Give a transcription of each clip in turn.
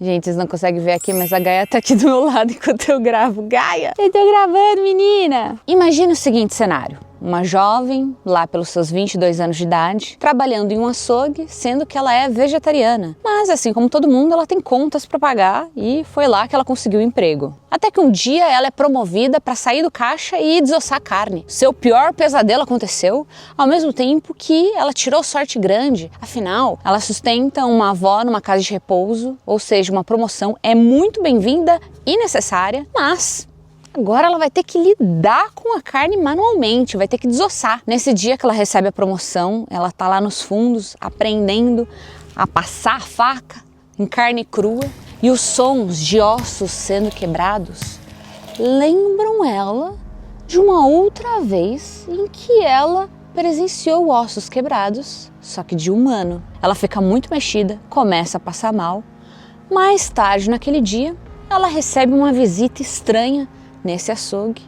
Gente, vocês não conseguem ver aqui, mas a Gaia tá aqui do meu lado enquanto eu gravo. Gaia, eu tô gravando, menina! Imagina o seguinte cenário. Uma jovem, lá pelos seus 22 anos de idade, trabalhando em um açougue, sendo que ela é vegetariana. Mas assim como todo mundo, ela tem contas para pagar e foi lá que ela conseguiu o emprego. Até que um dia ela é promovida para sair do caixa e desossar carne. Seu pior pesadelo aconteceu, ao mesmo tempo que ela tirou sorte grande. Afinal, ela sustenta uma avó numa casa de repouso, ou seja, uma promoção é muito bem-vinda e necessária, mas agora ela vai ter que lidar com a carne manualmente, vai ter que desossar. Nesse dia que ela recebe a promoção, ela tá lá nos fundos aprendendo a passar a faca em carne crua e os sons de ossos sendo quebrados lembram ela de uma outra vez em que ela presenciou ossos quebrados, só que de humano. Ela fica muito mexida, começa a passar mal. Mais tarde naquele dia, ela recebe uma visita estranha nesse açougue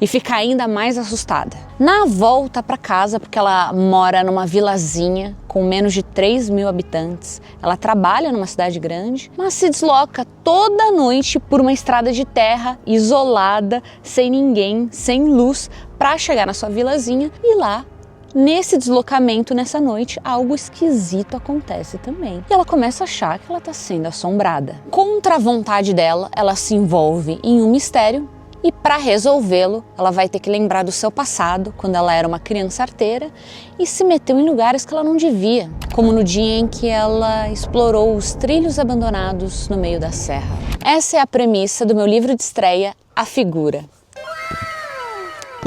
e fica ainda mais assustada. Na volta para casa, porque ela mora numa vilazinha com menos de 3.000 habitantes, ela trabalha numa cidade grande, mas se desloca toda noite por uma estrada de terra isolada, sem ninguém, sem luz, para chegar na sua vilazinha e lá, nesse deslocamento, nessa noite, algo esquisito acontece também. E ela começa a achar que ela está sendo assombrada. Contra a vontade dela, ela se envolve em um mistério e para resolvê-lo, ela vai ter que lembrar do seu passado, quando ela era uma criança arteira e se meteu em lugares que ela não devia, como no dia em que ela explorou os trilhos abandonados no meio da serra. Essa é a premissa do meu livro de estreia, A Figura.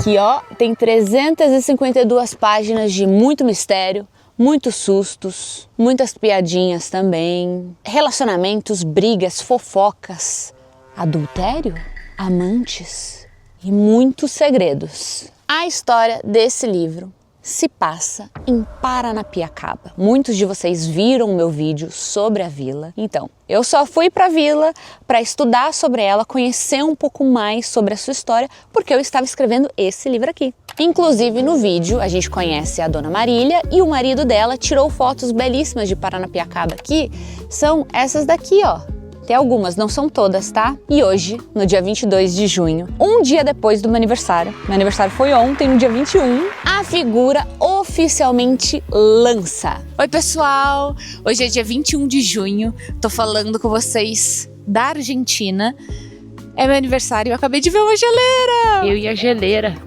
Que tem 352 páginas de muito mistério, muitos sustos, muitas piadinhas também, relacionamentos, brigas, fofocas, adultério, amantes e muitos segredos. A história desse livro se passa em Paranapiacaba. Muitos de vocês viram o meu vídeo sobre a vila. Então, eu só fui para a vila para estudar sobre ela, conhecer um pouco mais sobre a sua história, porque eu estava escrevendo esse livro aqui. Inclusive, no vídeo, a gente conhece a Dona Marília e o marido dela tirou fotos belíssimas de Paranapiacaba, que são essas daqui, Tem algumas, não são todas, tá? E hoje, no dia 22 de junho, um dia depois do meu aniversário foi ontem, no dia 21, A Figura oficialmente lança. Oi, pessoal! Hoje é dia 21 de junho, tô falando com vocês da Argentina. É meu aniversário e eu acabei de ver uma geleira! Eu e a geleira.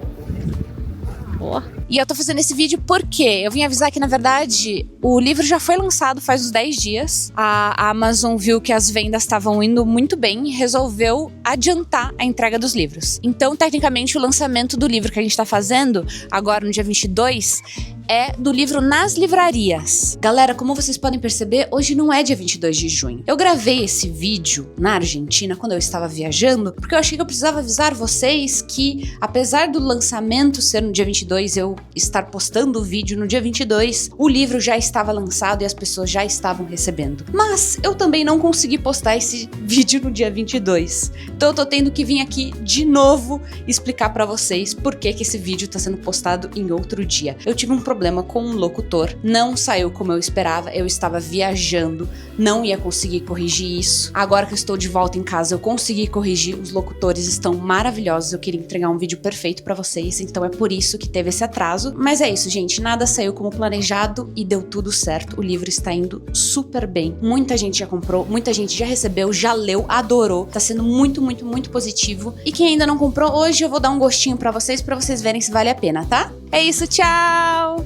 E eu tô fazendo esse vídeo porque eu vim avisar que, na verdade, o livro já foi lançado faz uns 10 dias. A Amazon viu que as vendas estavam indo muito bem e resolveu adiantar a entrega dos livros. Então, tecnicamente, o lançamento do livro que a gente tá fazendo, agora no dia 22, é do livro nas livrarias. Galera, como vocês podem perceber, hoje não é dia 22 de junho. Eu gravei esse vídeo na Argentina quando eu estava viajando, porque eu achei que eu precisava avisar vocês que, apesar do lançamento ser no dia 22, eu estar postando o vídeo no dia 22, o livro já estava lançado e as pessoas já estavam recebendo. Mas eu também não consegui postar esse vídeo no dia 22. Então eu tô tendo que vir aqui de novo explicar pra vocês por que esse vídeo tá sendo postado em outro dia. Eu tive um problema com um locutor, não saiu como eu esperava, eu estava viajando, não ia conseguir corrigir isso. Agora que eu estou de volta em casa, eu consegui corrigir, os locutores estão maravilhosos, eu queria entregar um vídeo perfeito pra vocês, então é por isso que teve esse atraso. Mas é isso, gente, nada saiu como planejado e deu tudo certo, o livro está indo super bem. Muita gente já comprou, muita gente já recebeu, já leu, adorou, tá sendo muito, muito, muito positivo. E quem ainda não comprou, hoje eu vou dar um gostinho pra vocês verem se vale a pena, tá? É isso, tchau!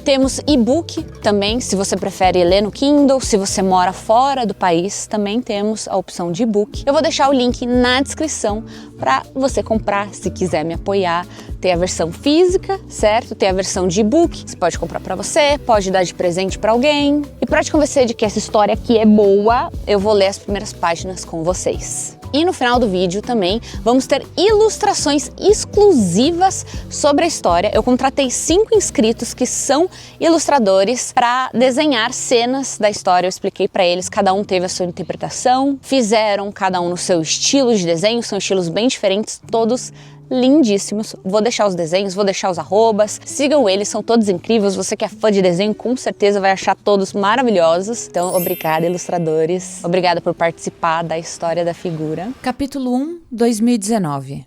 Temos e-book também, se você prefere ler no Kindle, se você mora fora do país, também temos a opção de e-book. Eu vou deixar o link na descrição para você comprar, se quiser me apoiar. Tem a versão física, certo? Tem a versão de e-book, você pode comprar para você, pode dar de presente para alguém. E para te convencer de que essa história aqui é boa, eu vou ler as primeiras páginas com vocês. E no final do vídeo também vamos ter ilustrações exclusivas sobre a história. Eu contratei 5 inscritos que são ilustradores para desenhar cenas da história. Eu expliquei para eles, cada um teve a sua interpretação, fizeram cada um no seu estilo de desenho, são estilos bem diferentes, todos lindíssimos. Vou deixar os desenhos, vou deixar os arrobas. Sigam eles, são todos incríveis. Você que é fã de desenho, com certeza vai achar todos maravilhosos. Então, obrigada, ilustradores. Obrigada por participar da história da figura. Capítulo 1, 2019.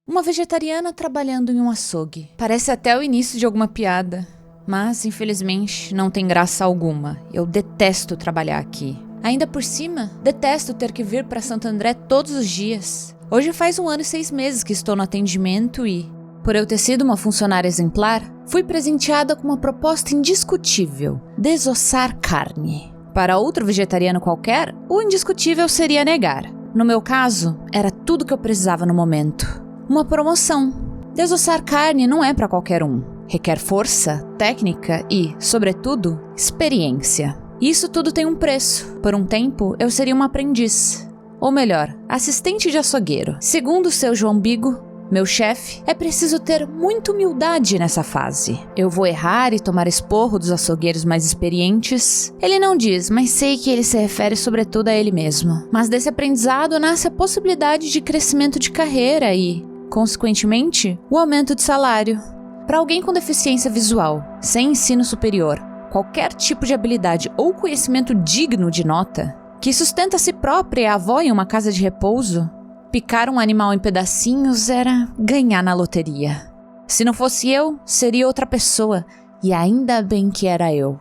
Uma vegetariana trabalhando em um açougue. Parece até o início de alguma piada. Mas, infelizmente, não tem graça alguma. Eu detesto trabalhar aqui. Ainda por cima, detesto ter que vir para Santo André todos os dias. Hoje faz 1 ano e 6 meses que estou no atendimento e, por eu ter sido uma funcionária exemplar, fui presenteada com uma proposta indiscutível: desossar carne. Para outro vegetariano qualquer, o indiscutível seria negar. No meu caso, era tudo que eu precisava no momento. Uma promoção. Desossar carne não é para qualquer um. Requer força, técnica e, sobretudo, experiência. Isso tudo tem um preço. Por um tempo, eu seria uma aprendiz. Ou melhor, assistente de açougueiro. Segundo o seu João Bigo, meu chefe, é preciso ter muita humildade nessa fase. Eu vou errar e tomar esporro dos açougueiros mais experientes. Ele não diz, mas sei que ele se refere sobretudo a ele mesmo. Mas desse aprendizado nasce a possibilidade de crescimento de carreira e, consequentemente, o aumento de salário. Para alguém com deficiência visual, sem ensino superior, qualquer tipo de habilidade ou conhecimento digno de nota, que sustenta a si própria e a avó em uma casa de repouso, picar um animal em pedacinhos era ganhar na loteria. Se não fosse eu, seria outra pessoa, e ainda bem que era eu.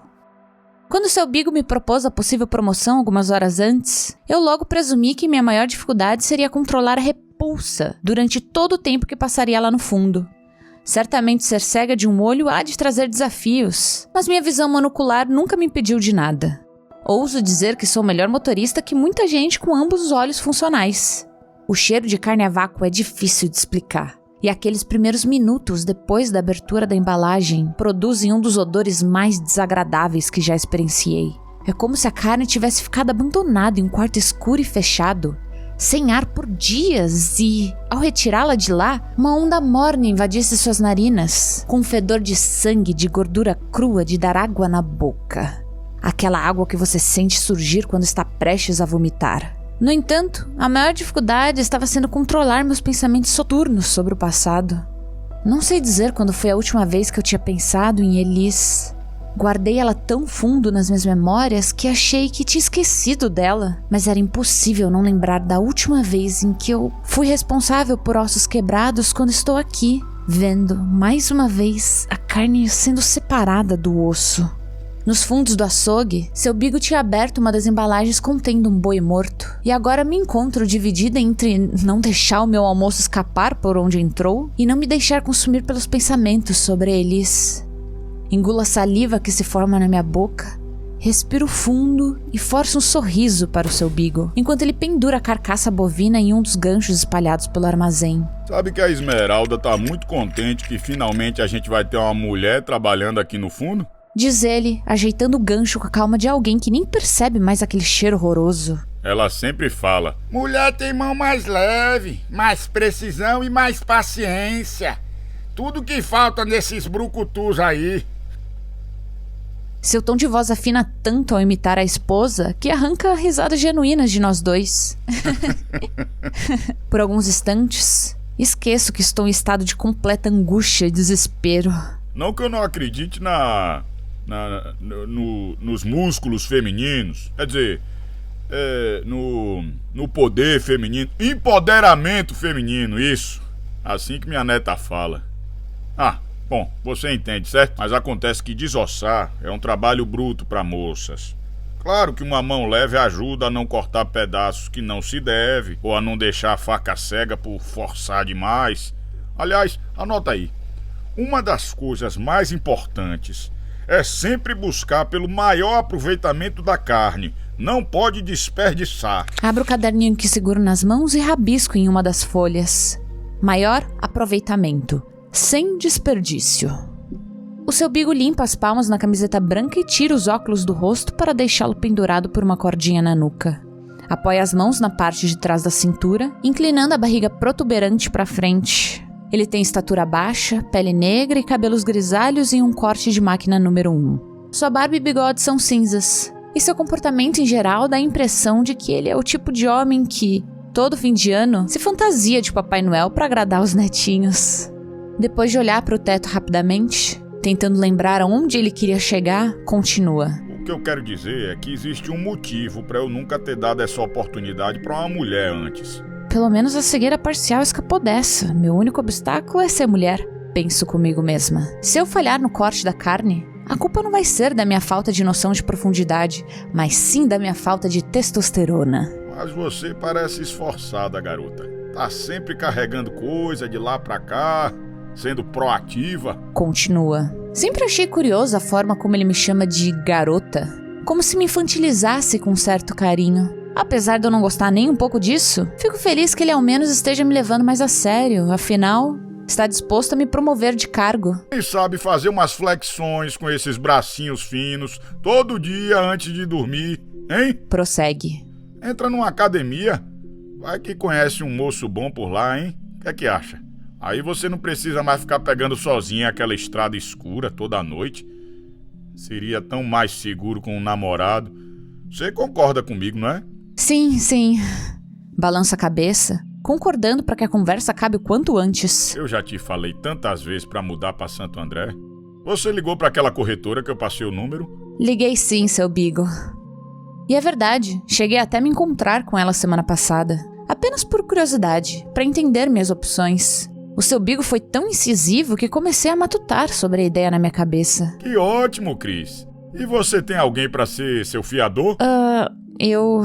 Quando seu Bigo me propôs a possível promoção algumas horas antes, eu logo presumi que minha maior dificuldade seria controlar a repulsa durante todo o tempo que passaria lá no fundo. Certamente ser cega de um olho há de trazer desafios, mas minha visão monocular nunca me impediu de nada. Ouso dizer que sou melhor motorista que muita gente com ambos os olhos funcionais. O cheiro de carne a vácuo é difícil de explicar, e aqueles primeiros minutos depois da abertura da embalagem produzem um dos odores mais desagradáveis que já experienciei. É como se a carne tivesse ficado abandonada em um quarto escuro e fechado, sem ar por dias e, ao retirá-la de lá, uma onda morna invadisse suas narinas, com um fedor de sangue, de gordura crua, de dar água na boca. Aquela água que você sente surgir quando está prestes a vomitar. No entanto, a maior dificuldade estava sendo controlar meus pensamentos soturnos sobre o passado. Não sei dizer quando foi a última vez que eu tinha pensado em Elis. Guardei ela tão fundo nas minhas memórias que achei que tinha esquecido dela, mas era impossível não lembrar da última vez em que eu fui responsável por ossos quebrados quando estou aqui, vendo, mais uma vez, a carne sendo separada do osso. Nos fundos do açougue, seu Bigo tinha aberto uma das embalagens contendo um boi morto, e agora me encontro dividida entre não deixar o meu almoço escapar por onde entrou e não me deixar consumir pelos pensamentos sobre Elis. Engulo a saliva que se forma na minha boca, respiro fundo e forço um sorriso para o seu Bigo, enquanto ele pendura a carcaça bovina em um dos ganchos espalhados pelo armazém. Sabe que a Esmeralda tá muito contente que finalmente a gente vai ter uma mulher trabalhando aqui no fundo? Diz ele, ajeitando o gancho com a calma de alguém que nem percebe mais aquele cheiro horroroso. Ela sempre fala: mulher tem mão mais leve, mais precisão e mais paciência. Tudo que falta nesses brucutus aí. Seu tom de voz afina tanto ao imitar a esposa que arranca risadas genuínas de nós dois. Por alguns instantes, esqueço que estou em estado de completa angústia e desespero. Não que eu não acredite nos músculos femininos, quer dizer, no poder feminino, empoderamento feminino, isso, assim que minha neta fala. Bom, você entende, certo? Mas acontece que desossar é um trabalho bruto para moças. Claro que uma mão leve ajuda a não cortar pedaços que não se deve, ou a não deixar a faca cega por forçar demais. Aliás, anota aí. Uma das coisas mais importantes é sempre buscar pelo maior aproveitamento da carne. Não pode desperdiçar. Abro o caderninho que seguro nas mãos e rabisco em uma das folhas. Maior aproveitamento. Sem desperdício. O seu Bigo limpa as palmas na camiseta branca e tira os óculos do rosto para deixá-lo pendurado por uma cordinha na nuca. Apoia as mãos na parte de trás da cintura, inclinando a barriga protuberante para frente. Ele tem estatura baixa, pele negra e cabelos grisalhos em um corte de máquina número 1. Sua barba e bigode são cinzas, e seu comportamento em geral dá a impressão de que ele é o tipo de homem que, todo fim de ano, se fantasia de Papai Noel para agradar os netinhos. Depois de olhar para o teto rapidamente, tentando lembrar aonde ele queria chegar, continua. O que eu quero dizer é que existe um motivo para eu nunca ter dado essa oportunidade para uma mulher antes. Pelo menos a cegueira parcial escapou dessa. Meu único obstáculo é ser mulher, penso comigo mesma. Se eu falhar no corte da carne, a culpa não vai ser da minha falta de noção de profundidade, mas sim da minha falta de testosterona. Mas você parece esforçada, garota. Tá sempre carregando coisa de lá pra cá, sendo proativa. Continua. Sempre achei curiosa a forma como ele me chama de garota, como se me infantilizasse com um certo carinho. Apesar de eu não gostar nem um pouco disso, fico feliz que ele ao menos esteja me levando mais a sério, afinal, está disposto a me promover de cargo. Quem sabe fazer umas flexões com esses bracinhos finos todo dia antes de dormir, hein? Prossegue. Entra numa academia, vai que conhece um moço bom por lá, hein? O que acha? Aí você não precisa mais ficar pegando sozinha aquela estrada escura toda noite. Seria tão mais seguro com um namorado. Você concorda comigo, não é? Sim. Balança a cabeça, concordando para que a conversa acabe o quanto antes. Eu já te falei tantas vezes para mudar para Santo André. Você ligou para aquela corretora que eu passei o número? Liguei sim, seu Bigo. E é verdade, cheguei até a me encontrar com ela semana passada. Apenas por curiosidade, para entender minhas opções. O seu Bigo foi tão incisivo que comecei a matutar sobre a ideia na minha cabeça. Que ótimo, Cris. E você tem alguém para ser seu fiador? Eu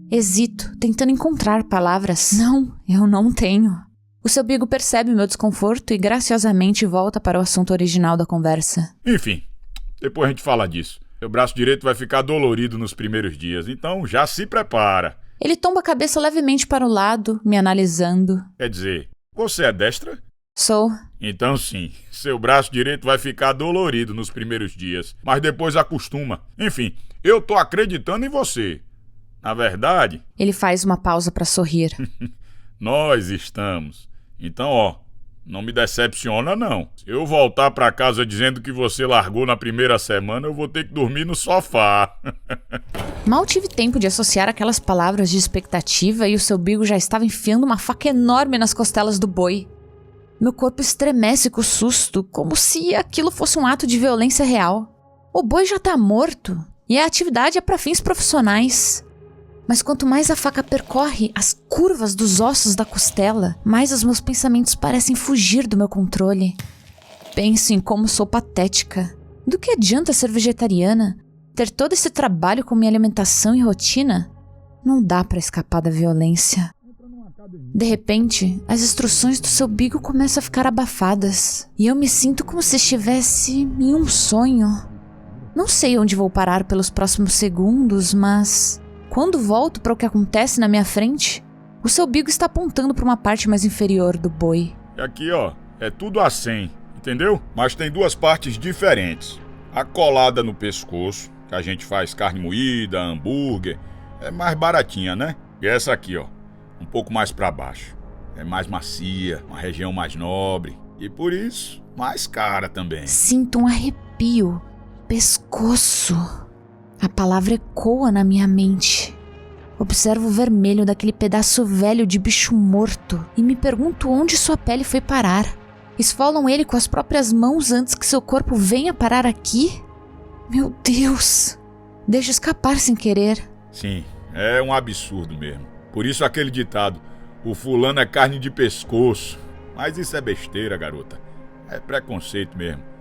hesito, tentando encontrar palavras. Não, eu não tenho. O seu Bigo percebe meu desconforto e graciosamente volta para o assunto original da conversa. Enfim, depois a gente fala disso. Seu braço direito vai ficar dolorido nos primeiros dias, então já se prepara. Ele tomba a cabeça levemente para o lado, me analisando. Quer dizer, você é destra? Sou. Então sim, seu braço direito vai ficar dolorido nos primeiros dias, mas depois acostuma. Enfim, eu tô acreditando em você. Na verdade... Ele faz uma pausa para sorrir. Nós estamos. Então, ó, não me decepciona não. Se eu voltar pra casa dizendo que você largou na primeira semana, eu vou ter que dormir no sofá. Mal tive tempo de associar aquelas palavras de expectativa e o seu Bigo já estava enfiando uma faca enorme nas costelas do boi. Meu corpo estremece com o susto, como se aquilo fosse um ato de violência real. O boi já tá morto e a atividade é para fins profissionais. Mas quanto mais a faca percorre as curvas dos ossos da costela, mais os meus pensamentos parecem fugir do meu controle. Penso em como sou patética. Do que adianta ser vegetariana? Ter todo esse trabalho com minha alimentação e rotina? Não dá para escapar da violência. De repente, as instruções do seu Bigo começam a ficar abafadas e eu me sinto como se estivesse em um sonho. Não sei onde vou parar pelos próximos segundos, mas quando volto para o que acontece na minha frente, o seu Bigo está apontando para uma parte mais inferior do boi. E aqui, ó, é tudo a 100, entendeu? Mas tem duas partes diferentes. A colada no pescoço, que a gente faz carne moída, hambúrguer, é mais baratinha, né? E essa aqui, ó, um pouco mais pra baixo. É mais macia, uma região mais nobre e por isso mais cara também. Sinto um arrepio. Pescoço. A palavra ecoa na minha mente. Observo o vermelho daquele pedaço velho de bicho morto e me pergunto onde sua pele foi parar. Esfolam ele com as próprias mãos antes que seu corpo venha parar aqui? Meu Deus! Deixa escapar sem querer. Sim, é um absurdo mesmo. Por isso aquele ditado, o fulano é carne de pescoço. Mas isso é besteira, garota. É preconceito mesmo.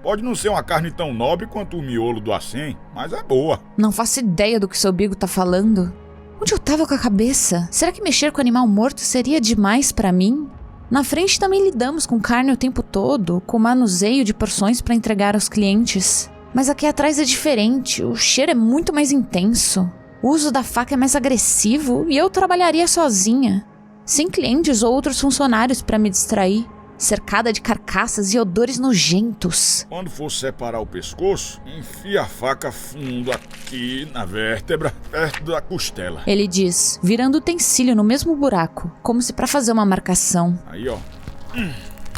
Pode não ser uma carne tão nobre quanto o miolo do acém, mas é boa. Não faço ideia do que seu Bigo tá falando. Onde eu tava com a cabeça? Será que mexer com animal morto seria demais pra mim? Na frente também lidamos com carne o tempo todo, com manuseio de porções pra entregar aos clientes. Mas aqui atrás é diferente, o cheiro é muito mais intenso. O uso da faca é mais agressivo e eu trabalharia sozinha, sem clientes ou outros funcionários para me distrair, cercada de carcaças e odores nojentos. Quando for separar o pescoço, enfia a faca fundo aqui na vértebra, perto da costela. Ele diz, virando o utensílio no mesmo buraco, como se para fazer uma marcação. Aí, ó.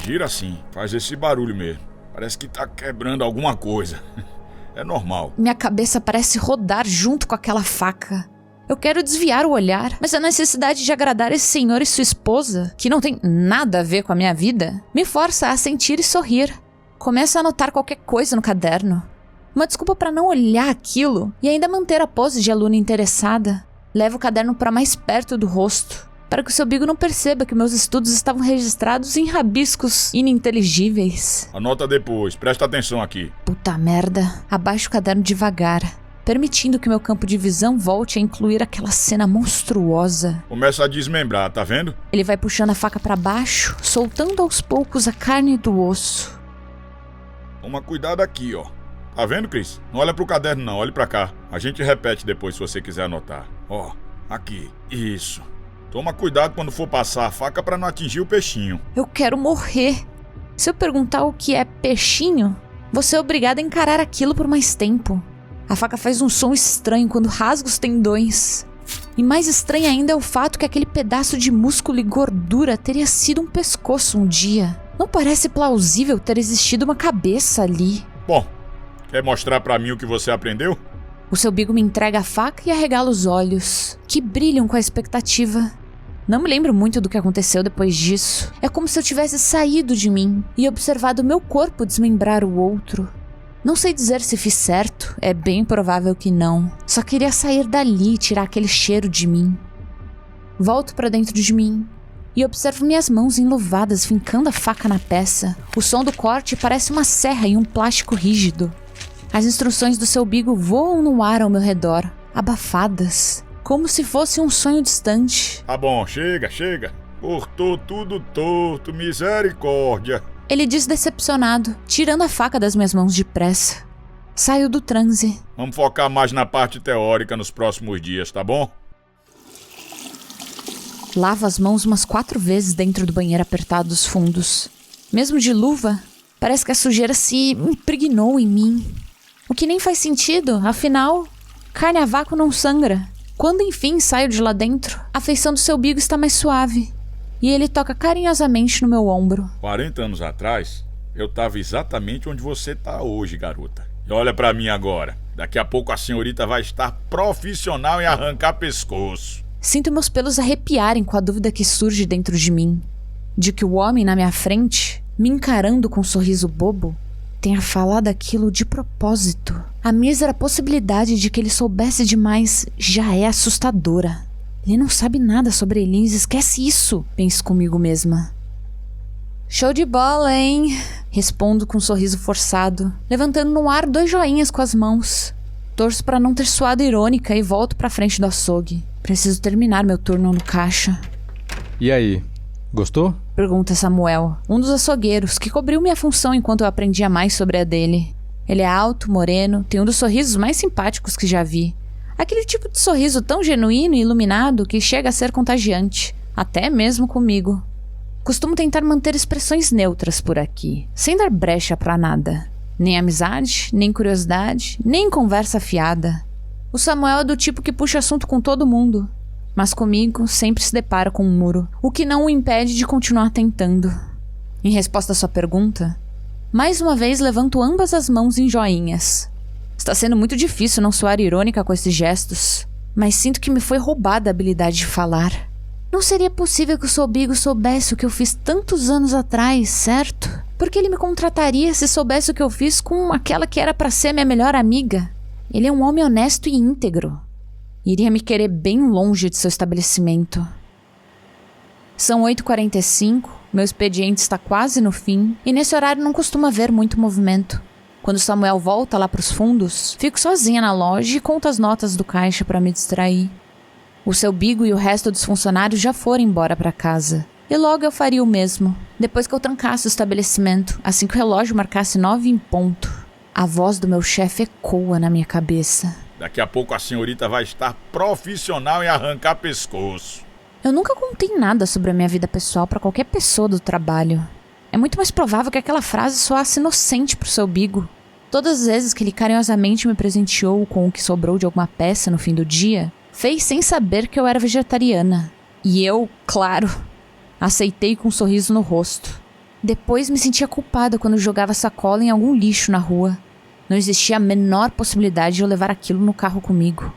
Gira assim, faz esse barulho mesmo. Parece que tá quebrando alguma coisa. É normal. Minha cabeça parece rodar junto com aquela faca. Eu quero desviar o olhar, mas a necessidade de agradar esse senhor e sua esposa, que não tem nada a ver com a minha vida, me força a sentir e sorrir. Começo a anotar qualquer coisa no caderno. Uma desculpa para não olhar aquilo e ainda manter a pose de aluna interessada. Levo o caderno para mais perto do rosto, para que o seu bigo não perceba que meus estudos estavam registrados em rabiscos ininteligíveis. Anota depois, presta atenção aqui. Puta merda. Abaixo o caderno devagar, permitindo que meu campo de visão volte a incluir aquela cena monstruosa. Começa a desmembrar, tá vendo? Ele vai puxando a faca para baixo, soltando aos poucos a carne do osso. Toma cuidado aqui, ó. Tá vendo, Chris? Não olha pro caderno não, olhe pra cá. A gente repete depois se você quiser anotar. Ó, aqui. Isso. Toma cuidado quando for passar a faca pra não atingir o peixinho. Eu quero morrer. Se eu perguntar o que é peixinho, você é obrigado a encarar aquilo por mais tempo. A faca faz um som estranho quando rasga os tendões. E mais estranho ainda é o fato que aquele pedaço de músculo e gordura teria sido um pescoço um dia. Não parece plausível ter existido uma cabeça ali. Bom, quer mostrar pra mim o que você aprendeu? O seu bigo me entrega a faca e arregala os olhos, que brilham com a expectativa. Não me lembro muito do que aconteceu depois disso. É como se eu tivesse saído de mim e observado meu corpo desmembrar o outro. Não sei dizer se fiz certo, é bem provável que não. Só queria sair dali e tirar aquele cheiro de mim. Volto para dentro de mim e observo minhas mãos enluvadas fincando a faca na peça. O som do corte parece uma serra em um plástico rígido. As instruções do seu bigo voam no ar ao meu redor, abafadas, como se fosse um sonho distante. Tá bom, chega. Cortou tudo torto, misericórdia. Ele diz decepcionado, tirando a faca das minhas mãos depressa. Saio do transe. Vamos focar mais na parte teórica nos próximos dias, tá bom? Lavo as mãos umas 4 vezes dentro do banheiro apertado dos fundos. Mesmo de luva, parece que a sujeira se impregnou em mim. O que nem faz sentido, afinal, carne a vácuo não sangra. Quando enfim saio de lá dentro, a feição do seu bigo está mais suave. E ele toca carinhosamente no meu ombro. 40 anos atrás, eu tava exatamente onde você tá hoje, garota. E olha pra mim agora. Daqui a pouco a senhorita vai estar profissional em arrancar pescoço. Sinto meus pelos arrepiarem com a dúvida que surge dentro de mim. De que o homem na minha frente, me encarando com um sorriso bobo, tenha falado aquilo de propósito. A mísera possibilidade de que ele soubesse demais já é assustadora. Ele não sabe nada sobre Elise, esquece isso, penso comigo mesma. Show de bola, hein? Respondo com um sorriso forçado, levantando no ar 2 joinhas com as mãos. Torço para não ter soado irônica e volto pra frente do açougue. Preciso terminar meu turno no caixa. E aí, gostou? Pergunta Samuel, um dos açougueiros, que cobriu minha função enquanto eu aprendia mais sobre a dele. Ele é alto, moreno, tem um dos sorrisos mais simpáticos que já vi. Aquele tipo de sorriso tão genuíno e iluminado que chega a ser contagiante, até mesmo comigo. Costumo tentar manter expressões neutras por aqui, sem dar brecha pra nada. Nem amizade, nem curiosidade, nem conversa fiada. O Samuel é do tipo que puxa assunto com todo mundo, mas comigo sempre se depara com um muro, o que não o impede de continuar tentando. Em resposta à sua pergunta, mais uma vez levanto ambas as mãos em joinhas. Está sendo muito difícil não soar irônica com esses gestos, mas sinto que me foi roubada a habilidade de falar. Não seria possível que o seu bigo soubesse o que eu fiz tantos anos atrás, certo? Porque ele me contrataria se soubesse o que eu fiz com aquela que era para ser minha melhor amiga. Ele é um homem honesto e íntegro. Iria me querer bem longe de seu estabelecimento. São 8h45, meu expediente está quase no fim, e nesse horário não costuma haver muito movimento. Quando Samuel volta lá para os fundos, fico sozinha na loja e conto as notas do caixa para me distrair. O seu bigo e o resto dos funcionários já foram embora para casa. E logo eu faria o mesmo, depois que eu trancasse o estabelecimento, assim que o relógio marcasse 9 em ponto. A voz do meu chefe ecoa na minha cabeça. Daqui a pouco a senhorita vai estar profissional em arrancar pescoço. Eu nunca contei nada sobre a minha vida pessoal para qualquer pessoa do trabalho. É muito mais provável que aquela frase soasse inocente pro seu bigo. Todas as vezes que ele carinhosamente me presenteou com o que sobrou de alguma peça no fim do dia, fez sem saber que eu era vegetariana. E eu, claro, aceitei com um sorriso no rosto. Depois me sentia culpada quando jogava sacola em algum lixo na rua. Não existia a menor possibilidade de eu levar aquilo no carro comigo.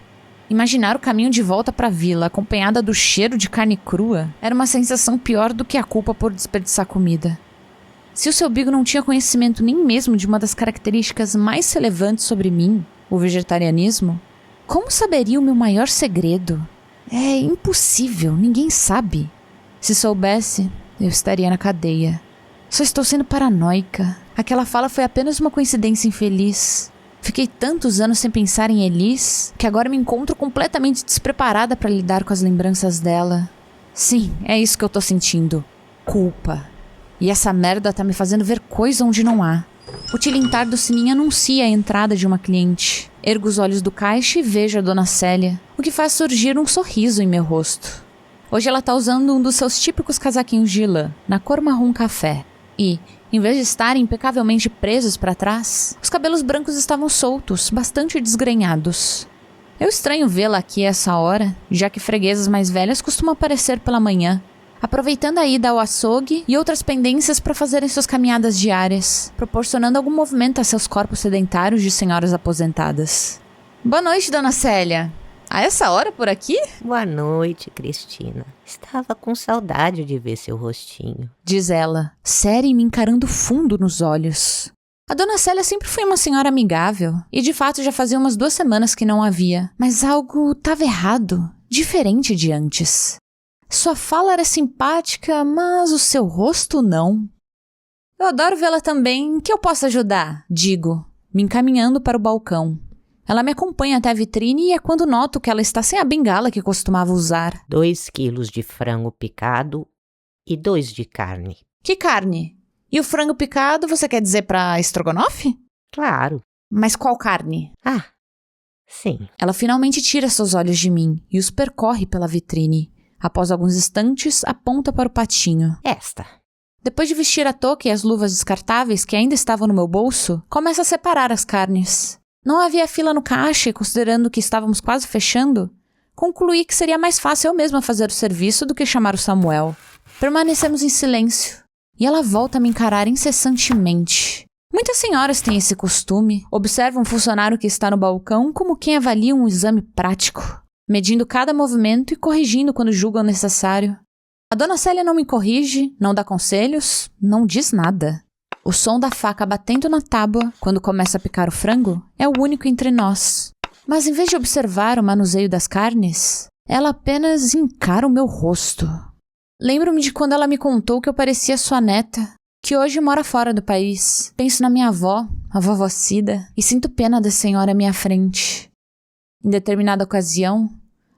Imaginar o caminho de volta para a vila, acompanhada do cheiro de carne crua, era uma sensação pior do que a culpa por desperdiçar comida. Se o seu Bigo não tinha conhecimento nem mesmo de uma das características mais relevantes sobre mim, o vegetarianismo, como saberia o meu maior segredo? É impossível, ninguém sabe. Se soubesse, eu estaria na cadeia. Só estou sendo paranoica. Aquela fala foi apenas uma coincidência infeliz. Fiquei tantos anos sem pensar em Elis, que agora me encontro completamente despreparada para lidar com as lembranças dela. Sim, é isso que eu tô sentindo. Culpa. E essa merda tá me fazendo ver coisa onde não há. O tilintar do sininho anuncia a entrada de uma cliente. Ergo os olhos do caixa e vejo a Dona Célia, o que faz surgir um sorriso em meu rosto. Hoje ela tá usando um dos seus típicos casaquinhos de lã, na cor marrom café. E, em vez de estarem impecavelmente presos para trás, os cabelos brancos estavam soltos, bastante desgrenhados. Eu estranho vê-la aqui a essa hora, já que freguesas mais velhas costumam aparecer pela manhã, aproveitando a ida ao açougue e outras pendências para fazerem suas caminhadas diárias, proporcionando algum movimento a seus corpos sedentários de senhoras aposentadas. Boa noite, Dona Célia. A essa hora por aqui? Boa noite, Cristina. Estava com saudade de ver seu rostinho. Diz ela, séria e me encarando fundo nos olhos. A Dona Célia sempre foi uma senhora amigável, e de fato já fazia umas 2 semanas que não a via, mas algo estava errado, diferente de antes. Sua fala era simpática, mas o seu rosto não. Eu adoro vê-la também, que eu posso ajudar, digo, me encaminhando para o balcão. Ela me acompanha até a vitrine e é quando noto que ela está sem a bengala que costumava usar. 2 quilos de frango picado e 2 de carne. Que carne? E o frango picado você quer dizer pra estrogonofe? Claro. Mas qual carne? Ah, sim. Ela finalmente tira seus olhos de mim e os percorre pela vitrine. Após alguns instantes, aponta para o patinho. Esta. Depois de vestir a touca e as luvas descartáveis que ainda estavam no meu bolso, começa a separar as carnes. Não havia fila no caixa e, considerando que estávamos quase fechando, concluí que seria mais fácil eu mesma fazer o serviço do que chamar o Samuel. Permanecemos em silêncio, e ela volta a me encarar incessantemente. Muitas senhoras têm esse costume, observam um funcionário que está no balcão como quem avalia um exame prático, medindo cada movimento e corrigindo quando julgam necessário. A Dona Célia não me corrige, não dá conselhos, não diz nada. O som da faca batendo na tábua, quando começa a picar o frango, é o único entre nós. Mas em vez de observar o manuseio das carnes, ela apenas encara o meu rosto. Lembro-me de quando ela me contou que eu parecia sua neta, que hoje mora fora do país. Penso na minha avó, a vovó Cida, e sinto pena da senhora à minha frente. Em determinada ocasião,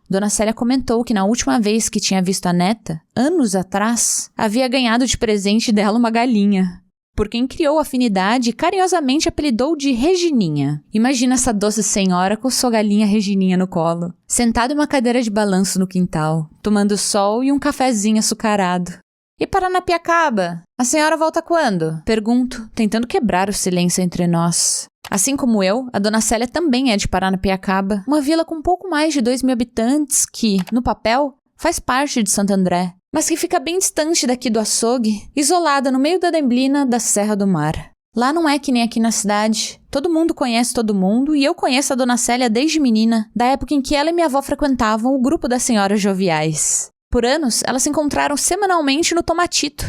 Dona Célia comentou que na última vez que tinha visto a neta, anos atrás, havia ganhado de presente dela uma galinha. Por quem criou a afinidade e carinhosamente apelidou de Regininha. Imagina essa doce senhora com sua galinha Regininha no colo, sentada em uma cadeira de balanço no quintal, tomando sol e um cafezinho açucarado. E Paranapiacaba? A senhora volta quando? Pergunto, tentando quebrar o silêncio entre nós. Assim como eu, a Dona Célia também é de Paranapiacaba, uma vila com pouco mais de 2.000 habitantes que, no papel, faz parte de Santo André, mas que fica bem distante daqui do açougue, isolada no meio da neblina da Serra do Mar. Lá não é que nem aqui na cidade. Todo mundo conhece todo mundo e eu conheço a Dona Célia desde menina, da época em que ela e minha avó frequentavam o grupo das senhoras joviais. Por anos, elas se encontraram semanalmente no Tomatito.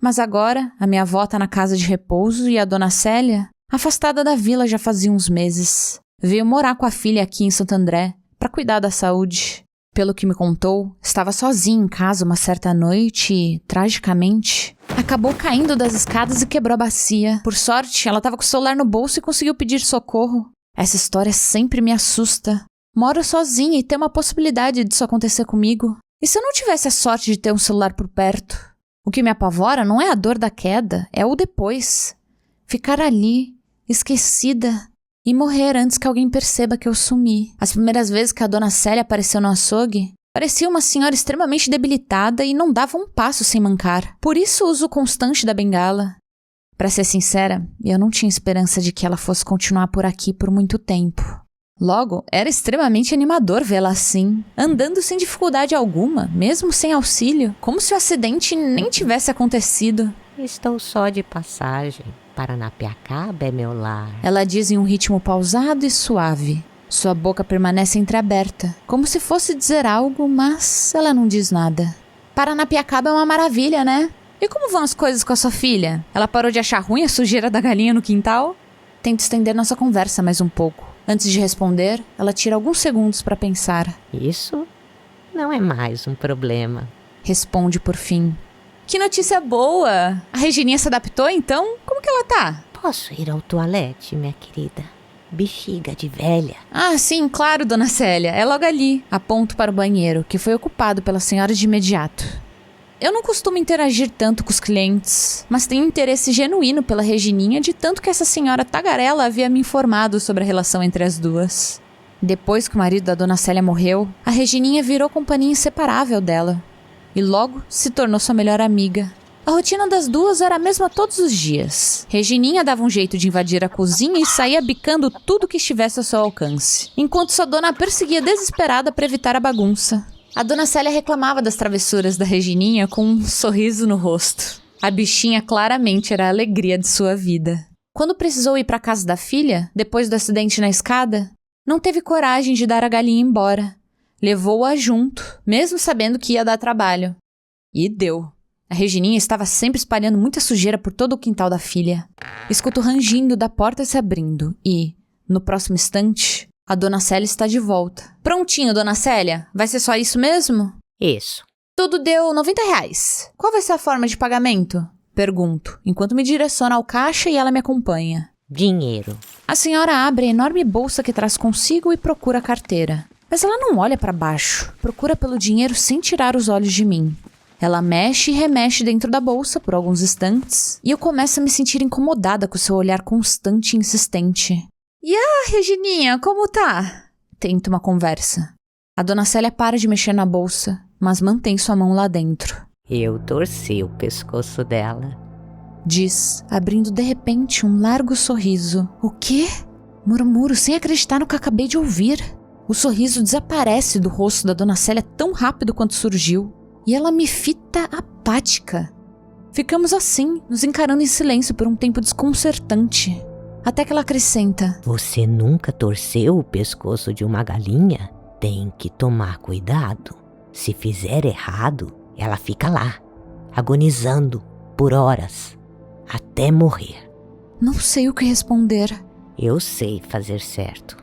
Mas agora, a minha avó tá na casa de repouso e a Dona Célia, afastada da vila já fazia uns meses, veio morar com a filha aqui em Santo André para cuidar da saúde. Pelo que me contou, estava sozinha em casa uma certa noite e, tragicamente, acabou caindo das escadas e quebrou a bacia. Por sorte, ela estava com o celular no bolso e conseguiu pedir socorro. Essa história sempre me assusta. Moro sozinha e tem uma possibilidade disso acontecer comigo. E se eu não tivesse a sorte de ter um celular por perto? O que me apavora não é a dor da queda, é o depois. Ficar ali, esquecida, e morrer antes que alguém perceba que eu sumi. As primeiras vezes que a Dona Célia apareceu no açougue, parecia uma senhora extremamente debilitada e não dava um passo sem mancar. Por isso o uso constante da bengala. Para ser sincera, eu não tinha esperança de que ela fosse continuar por aqui por muito tempo. Logo, era extremamente animador vê-la assim, andando sem dificuldade alguma, mesmo sem auxílio, como se o acidente nem tivesse acontecido. Estou só de passagem. Paranapiacaba é meu lar. Ela diz em um ritmo pausado e suave. Sua boca permanece entreaberta, como se fosse dizer algo, mas ela não diz nada. Paranapiacaba é uma maravilha, né? E como vão as coisas com a sua filha? Ela parou de achar ruim a sujeira da galinha no quintal? Tento estender nossa conversa mais um pouco. Antes de responder, ela tira alguns segundos para pensar. Isso não é mais um problema. Responde por fim. Que notícia boa! A Regininha se adaptou, então? Como que ela tá? Posso ir ao toalete, minha querida? Bexiga de velha. Ah, sim, claro, dona Célia. É logo ali. Aponto para o banheiro, que foi ocupado pela senhora de imediato. Eu não costumo interagir tanto com os clientes, mas tenho interesse genuíno pela Regininha, de tanto que essa senhora tagarela havia me informado sobre a relação entre as duas. Depois que o marido da dona Célia morreu, a Regininha virou companhia inseparável dela. E logo se tornou sua melhor amiga. A rotina das duas era a mesma todos os dias. Regininha dava um jeito de invadir a cozinha e saía bicando tudo que estivesse ao seu alcance, enquanto sua dona a perseguia desesperada para evitar a bagunça. A dona Célia reclamava das travessuras da Regininha com um sorriso no rosto. A bichinha claramente era a alegria de sua vida. Quando precisou ir para a casa da filha, depois do acidente na escada, não teve coragem de dar a galinha embora. Levou-a junto, mesmo sabendo que ia dar trabalho. E deu. A Regininha estava sempre espalhando muita sujeira por todo o quintal da filha. Escuto o rangindo da porta se abrindo e, no próximo instante, a dona Célia está de volta. Prontinho, dona Célia? Vai ser só isso mesmo? Isso. Tudo deu R$90. Qual vai ser a forma de pagamento? Pergunto, enquanto me direciono ao caixa e ela me acompanha. Dinheiro. A senhora abre a enorme bolsa que traz consigo e procura a carteira. Mas ela não olha para baixo. Procura pelo dinheiro sem tirar os olhos de mim. Ela mexe e remexe dentro da bolsa por alguns instantes e eu começo a me sentir incomodada com seu olhar constante e insistente. E a Regininha, como tá? Tento uma conversa. A dona Célia para de mexer na bolsa, mas mantém sua mão lá dentro. Eu torci o pescoço dela. Diz, abrindo de repente um largo sorriso. O quê? Murmuro sem acreditar no que acabei de ouvir. O sorriso desaparece do rosto da dona Célia tão rápido quanto surgiu. E ela me fita apática. Ficamos assim, nos encarando em silêncio por um tempo desconcertante. Até que ela acrescenta. Você nunca torceu o pescoço de uma galinha? Tem que tomar cuidado. Se fizer errado, ela fica lá, agonizando por horas, até morrer. Não sei o que responder. Eu sei fazer certo.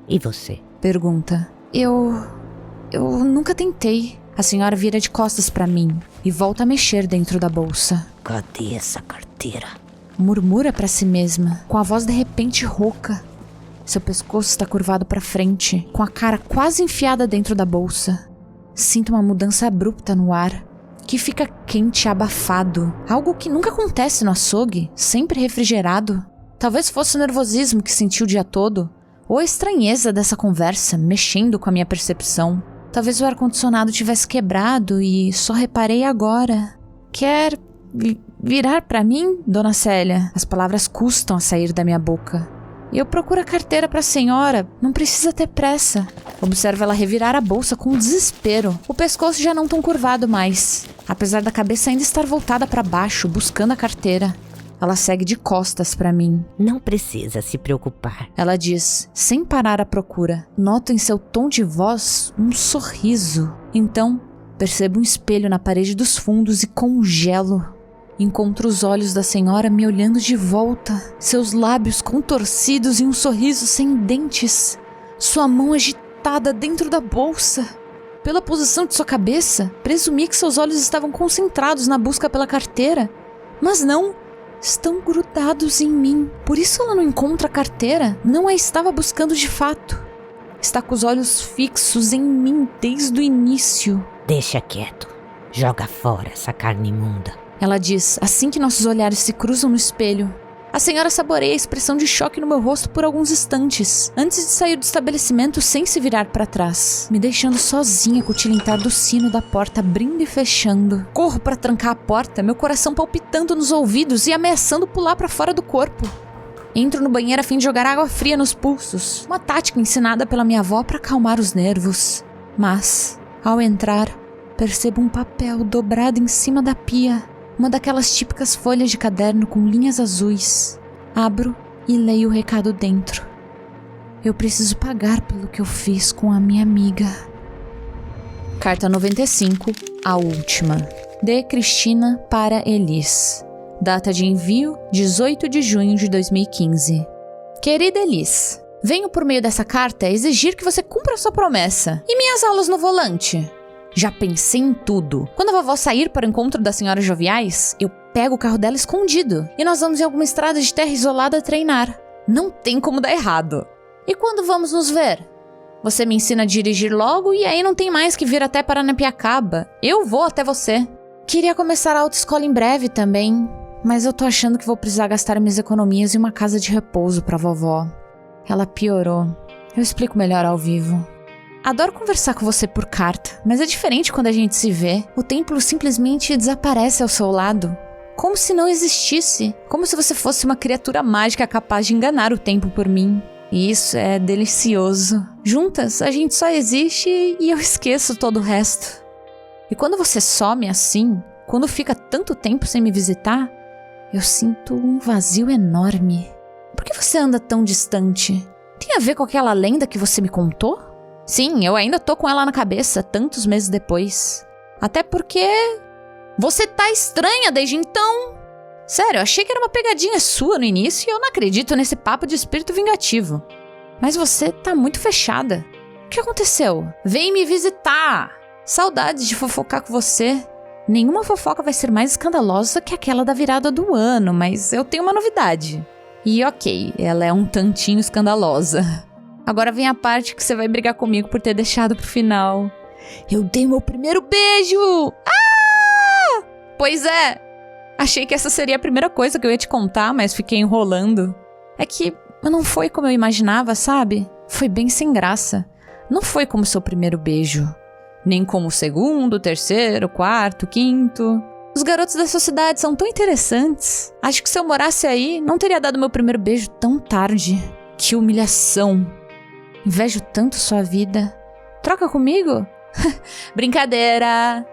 E você? Pergunta. Eu nunca tentei. A senhora vira de costas pra mim e volta a mexer dentro da bolsa. Cadê essa carteira? Murmura pra si mesma, com a voz de repente rouca. Seu pescoço está curvado pra frente, com a cara quase enfiada dentro da bolsa. Sinto uma mudança abrupta no ar, que fica quente e abafado. Algo que nunca acontece no açougue, sempre refrigerado. Talvez fosse o nervosismo que senti o dia todo, ou a estranheza dessa conversa mexendo com a minha percepção. Talvez o ar-condicionado tivesse quebrado e só reparei agora. Quer virar pra mim, dona Célia? As palavras custam a sair da minha boca. Eu procuro a carteira pra senhora. Não precisa ter pressa. Observo ela revirar a bolsa com desespero. O pescoço já não tão curvado mais, apesar da cabeça ainda estar voltada pra baixo, buscando a carteira. Ela segue de costas pra mim. Não precisa se preocupar. Ela diz, sem parar a procura. Noto em seu tom de voz um sorriso. Então, percebo um espelho na parede dos fundos e congelo. Encontro os olhos da senhora me olhando de volta. Seus lábios contorcidos e um sorriso sem dentes. Sua mão agitada dentro da bolsa. Pela posição de sua cabeça, presumi que seus olhos estavam concentrados na busca pela carteira. Mas não. Estão grudados em mim. Por isso ela não encontra a carteira. Não a estava buscando de fato. Está com os olhos fixos em mim desde o início. Deixa quieto. Joga fora essa carne imunda. Ela diz, assim que nossos olhares se cruzam no espelho. A senhora saboreia a expressão de choque no meu rosto por alguns instantes, antes de sair do estabelecimento sem se virar para trás, me deixando sozinha com o tilintar do sino da porta abrindo e fechando. Corro para trancar a porta, meu coração palpitando nos ouvidos e ameaçando pular para fora do corpo. Entro no banheiro a fim de jogar água fria nos pulsos, uma tática ensinada pela minha avó para acalmar os nervos. Mas, ao entrar, percebo um papel dobrado em cima da pia. Uma daquelas típicas folhas de caderno com linhas azuis. Abro e leio o recado dentro. Eu preciso pagar pelo que eu fiz com a minha amiga. Carta 95, a última. De Cristina para Elis. Data de envio, 18 de junho de 2015. Querida Elis, venho por meio dessa carta exigir que você cumpra sua promessa. E minhas aulas no volante? Já pensei em tudo. Quando a vovó sair para o encontro das senhoras joviais, eu pego o carro dela escondido e nós vamos em alguma estrada de terra isolada treinar. Não tem como dar errado. E quando vamos nos ver? Você me ensina a dirigir logo e aí não tem mais que vir até Paranapiacaba. Eu vou até você. Queria começar a autoescola em breve também, mas eu tô achando que vou precisar gastar minhas economias em uma casa de repouso pra vovó. Ela piorou. Eu explico melhor ao vivo. Adoro conversar com você por carta, mas é diferente quando a gente se vê. O templo simplesmente desaparece ao seu lado. Como se não existisse. Como se você fosse uma criatura mágica capaz de enganar o tempo por mim. E isso é delicioso. Juntas, a gente só existe e eu esqueço todo o resto. E quando você some assim, quando fica tanto tempo sem me visitar, eu sinto um vazio enorme. Por que você anda tão distante? Tem a ver com aquela lenda que você me contou? Sim, eu ainda tô com ela na cabeça, tantos meses depois. Até porque... você tá estranha desde então. Sério, eu achei que era uma pegadinha sua no início e eu não acredito nesse papo de espírito vingativo. Mas você tá muito fechada. O que aconteceu? Vem me visitar! Saudades de fofocar com você. Nenhuma fofoca vai ser mais escandalosa que aquela da virada do ano, mas eu tenho uma novidade. E ok, ela é um tantinho escandalosa. Agora vem a parte que você vai brigar comigo por ter deixado pro final. Eu dei meu primeiro beijo! Ah! Pois é! Achei que essa seria a primeira coisa que eu ia te contar, mas fiquei enrolando. É que não foi como eu imaginava, sabe? Foi bem sem graça. Não foi como seu primeiro beijo. Nem como o segundo, terceiro, quarto, quinto. Os garotos dessa cidade são tão interessantes. Acho que se eu morasse aí, não teria dado meu primeiro beijo tão tarde. Que humilhação. Invejo tanto sua vida. Troca comigo? Brincadeira!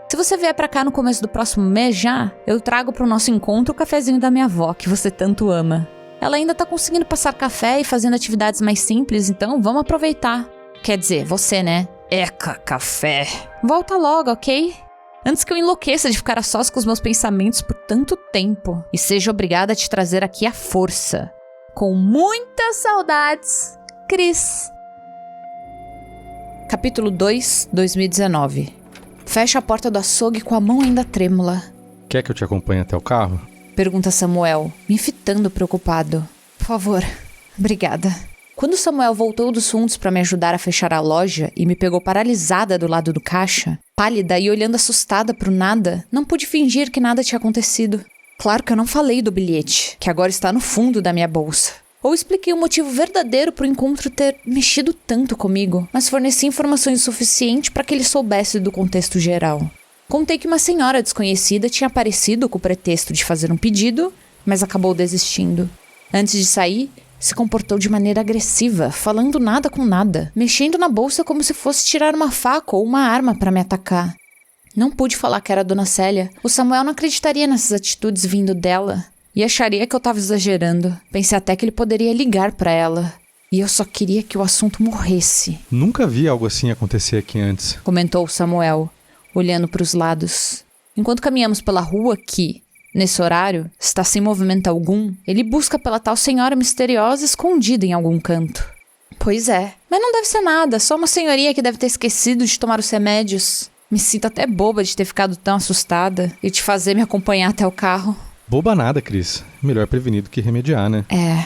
Se você vier pra cá no começo do próximo mês já, eu trago pro nosso encontro o cafezinho da minha avó, que você tanto ama. Ela ainda tá conseguindo passar café e fazendo atividades mais simples, então vamos aproveitar. Quer dizer, você, né? Eca, café. Volta logo, ok? Antes que eu enlouqueça de ficar a sós com os meus pensamentos por tanto tempo. E seja obrigada a te trazer aqui à força. Com muitas saudades, Cris. Capítulo 2, 2019. Fecha a porta do açougue com a mão ainda trêmula. Quer que eu te acompanhe até o carro? Pergunta Samuel, me fitando preocupado. Por favor, obrigada. Quando Samuel voltou dos fundos para me ajudar a fechar a loja e me pegou paralisada do lado do caixa, pálida e olhando assustada pro nada, não pude fingir que nada tinha acontecido. Claro que eu não falei do bilhete, que agora está no fundo da minha bolsa. Ou expliquei o motivo verdadeiro pro encontro ter mexido tanto comigo, mas forneci informações o suficiente para que ele soubesse do contexto geral. Contei que uma senhora desconhecida tinha aparecido com o pretexto de fazer um pedido, mas acabou desistindo. Antes de sair, se comportou de maneira agressiva, falando nada com nada, mexendo na bolsa como se fosse tirar uma faca ou uma arma para me atacar. Não pude falar que era a Dona Célia. O Samuel não acreditaria nessas atitudes vindo dela e acharia que eu estava exagerando. Pensei até que ele poderia ligar para ela. E eu só queria que o assunto morresse. Nunca vi algo assim acontecer aqui antes, comentou o Samuel, olhando para os lados. Enquanto caminhamos pela rua que, nesse horário, está sem movimento algum, ele busca pela tal senhora misteriosa escondida em algum canto. Pois é, mas não deve ser nada, só uma senhorinha que deve ter esquecido de tomar os remédios. Me sinto até boba de ter ficado tão assustada e de fazer me acompanhar até o carro. Boba nada, Cris. Melhor prevenido que remediar, né? É.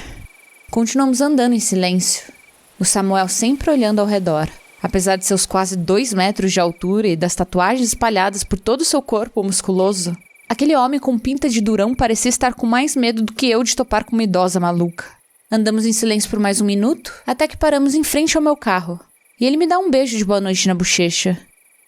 Continuamos andando em silêncio. O Samuel sempre olhando ao redor. Apesar de seus quase 2 metros de altura e das tatuagens espalhadas por todo o seu corpo musculoso, aquele homem com pinta de durão parecia estar com mais medo do que eu de topar com uma idosa maluca. Andamos em silêncio por mais 1 minuto, até que paramos em frente ao meu carro. E ele me dá um beijo de boa noite na bochecha.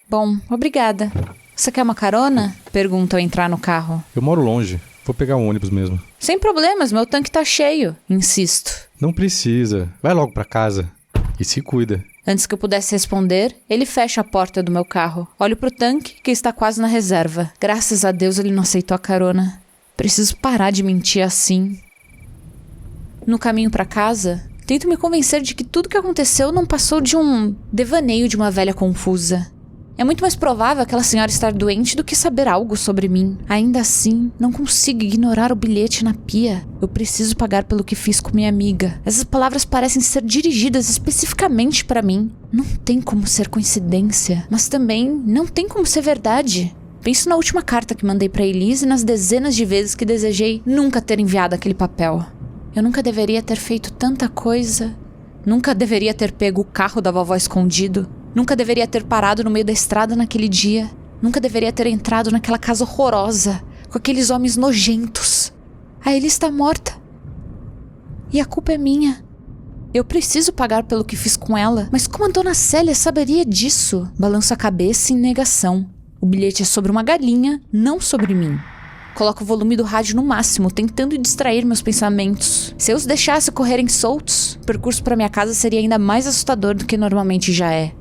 Bom, obrigada. Você quer uma carona? Pergunta ao entrar no carro. Eu moro longe. Vou pegar um ônibus mesmo. Sem problemas, meu tanque tá cheio. Insisto. Não precisa. Vai logo pra casa. E se cuida. Antes que eu pudesse responder, ele fecha a porta do meu carro. Olho pro tanque, que está quase na reserva. Graças a Deus ele não aceitou a carona. Preciso parar de mentir assim. No caminho pra casa, Tento me convencer de que tudo que aconteceu não passou de um devaneio de uma velha confusa. É muito mais provável aquela senhora estar doente do que saber algo sobre mim. Ainda assim, não consigo ignorar o bilhete na pia. Eu preciso pagar pelo que fiz com minha amiga. Essas palavras parecem ser dirigidas especificamente para mim. Não tem como ser coincidência, mas também não tem como ser verdade. Penso na última carta que mandei para Elise e nas dezenas de vezes que desejei nunca ter enviado aquele papel. Eu nunca deveria ter feito tanta coisa. Nunca deveria ter pego o carro da vovó escondido. Nunca deveria ter parado no meio da estrada naquele dia. Nunca deveria ter entrado naquela casa horrorosa, com aqueles homens nojentos. A Elise está morta. E a culpa é minha. Eu preciso pagar pelo que fiz com ela. Mas como a dona Célia saberia disso? Balanço a cabeça em negação. O bilhete é sobre uma galinha, não sobre mim. Coloco o volume do rádio no máximo, tentando distrair meus pensamentos. Se eu os deixasse correrem soltos, o percurso para minha casa seria ainda mais assustador do que normalmente já é.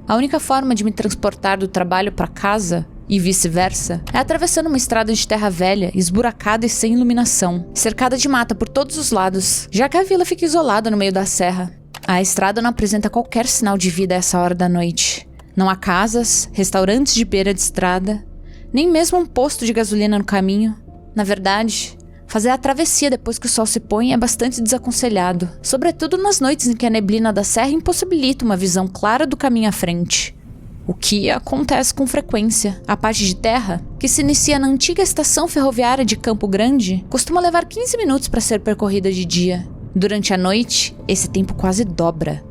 A única forma de me transportar do trabalho para casa, e vice-versa, é atravessando uma estrada de terra velha, esburacada e sem iluminação, cercada de mata por todos os lados, já que a vila fica isolada no meio da serra. A estrada não apresenta qualquer sinal de vida a essa hora da noite. Não há casas, restaurantes de beira de estrada, nem mesmo um posto de gasolina no caminho. Na verdade, fazer a travessia depois que o sol se põe é bastante desaconselhado, sobretudo nas noites em que a neblina da serra impossibilita uma visão clara do caminho à frente. O que acontece com frequência. A parte de terra, que se inicia na antiga estação ferroviária de Campo Grande, costuma levar 15 minutos para ser percorrida de dia. Durante a noite, esse tempo quase dobra.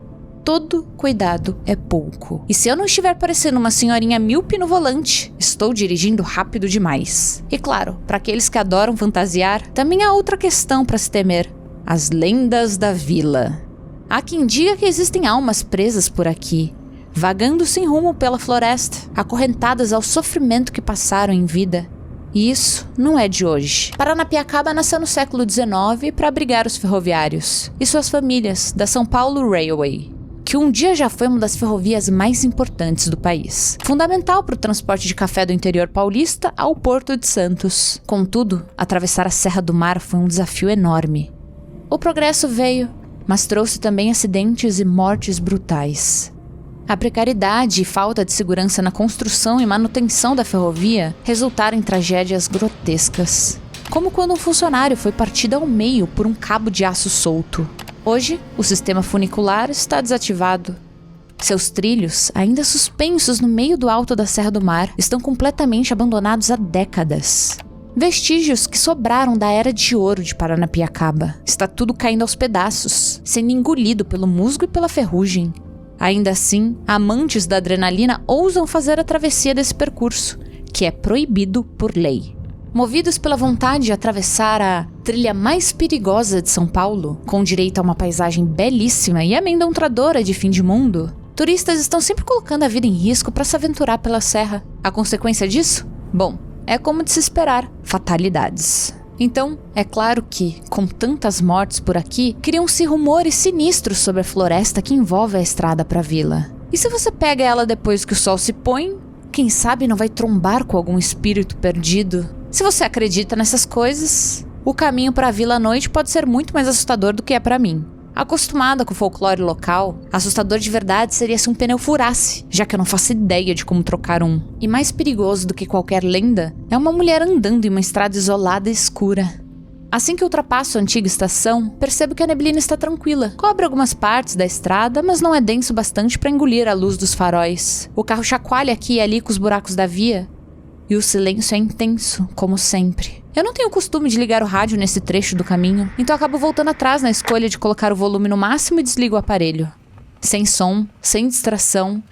Todo cuidado é pouco. E se eu não estiver parecendo uma senhorinha míope no volante, estou dirigindo rápido demais. E claro, para aqueles que adoram fantasiar, também há outra questão para se temer: as lendas da vila. Há quem diga que existem almas presas por aqui, vagando sem rumo pela floresta, acorrentadas ao sofrimento que passaram em vida. E isso não é de hoje. Paranapiacaba nasceu no século XIX para abrigar os ferroviários e suas famílias da São Paulo Railway, que um dia já foi uma das ferrovias mais importantes do país, fundamental para o transporte de café do interior paulista ao Porto de Santos. Contudo, atravessar a Serra do Mar foi um desafio enorme. O progresso veio, mas trouxe também acidentes e mortes brutais. A precariedade e falta de segurança na construção e manutenção da ferrovia resultaram em tragédias grotescas, como quando um funcionário foi partido ao meio por um cabo de aço solto. Hoje, o sistema funicular está desativado. Seus trilhos, ainda suspensos no meio do alto da Serra do Mar, estão completamente abandonados há décadas. Vestígios que sobraram da Era de Ouro de Paranapiacaba. Está tudo caindo aos pedaços, sendo engolido pelo musgo e pela ferrugem. Ainda assim, amantes da adrenalina ousam fazer a travessia desse percurso, que é proibido por lei. Movidos pela vontade de atravessar a trilha mais perigosa de São Paulo, com direito a uma paisagem belíssima e amedrontadora de fim de mundo, turistas estão sempre colocando a vida em risco para se aventurar pela serra. A consequência disso? Bom, é como de se esperar: fatalidades. Então, é claro que, com tantas mortes por aqui, criam-se rumores sinistros sobre a floresta que envolve a estrada para a vila. E se você pega ela depois que o sol se põe, quem sabe não vai trombar com algum espírito perdido? Se você acredita nessas coisas, o caminho para a vila à noite pode ser muito mais assustador do que é para mim. Acostumada com o folclore local, assustador de verdade seria se um pneu furasse, já que eu não faço ideia de como trocar um. E mais perigoso do que qualquer lenda é uma mulher andando em uma estrada isolada e escura. Assim que ultrapasso a antiga estação, percebo que a neblina está tranquila. Cobre algumas partes da estrada, mas não é denso bastante para engolir a luz dos faróis. O carro chacoalha aqui e ali com os buracos da via, e o silêncio é intenso, como sempre. Eu não tenho o costume de ligar o rádio nesse trecho do caminho, então acabo voltando atrás na escolha de colocar o volume no máximo e desligo o aparelho. Sem som, sem distração,